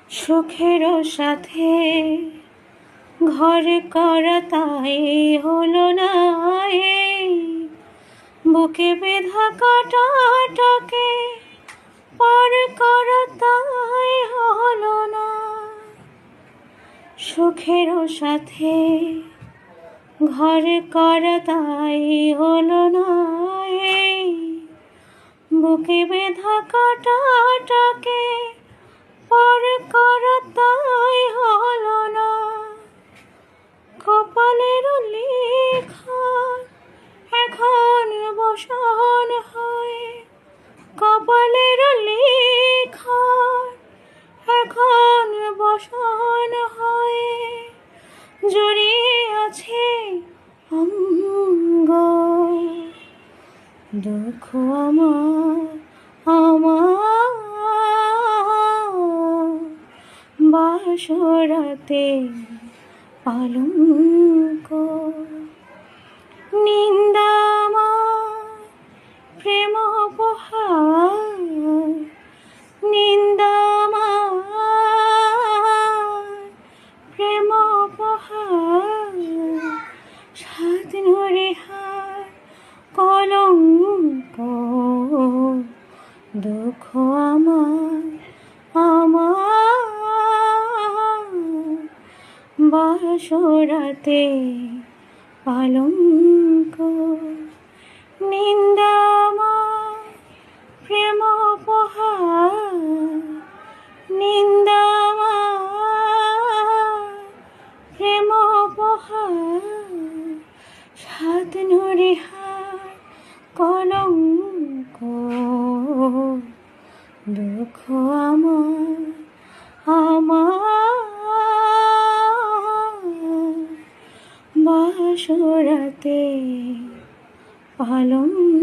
সুখেরও সাথে ঘর করা তাই হলো না, এই বুকে বেঁধা কাঁটাটাকে পার করা তাই হলো না। সুখেরও সাথে ঘর করা তাই হলো না, এই বুকে বেঁধা কাঁটাটাকে পার করা তাই হলো না। কপালের লেখা এখন বসান হয়, কপালের লেখা এখন বসান হয়, জড়িয়ে আছে অঙ্গ। দুঃখ আমার বাসরাতে পালঙ্ক। নিন্দা আমার প্রেম উপহার, নিন্দা আমার প্রেম উপহার, সাত নূরে হার কলঙ্ক। দুঃখ আমার বাসরাতে পালঙ্ক। নিন্দা আমার প্রেম উপহার, নিন্দা আমার প্রেম উপহার, সাত নূরে হার কলঙ্ক। দুঃখ আমার বাসরাতে পালঙ্ক।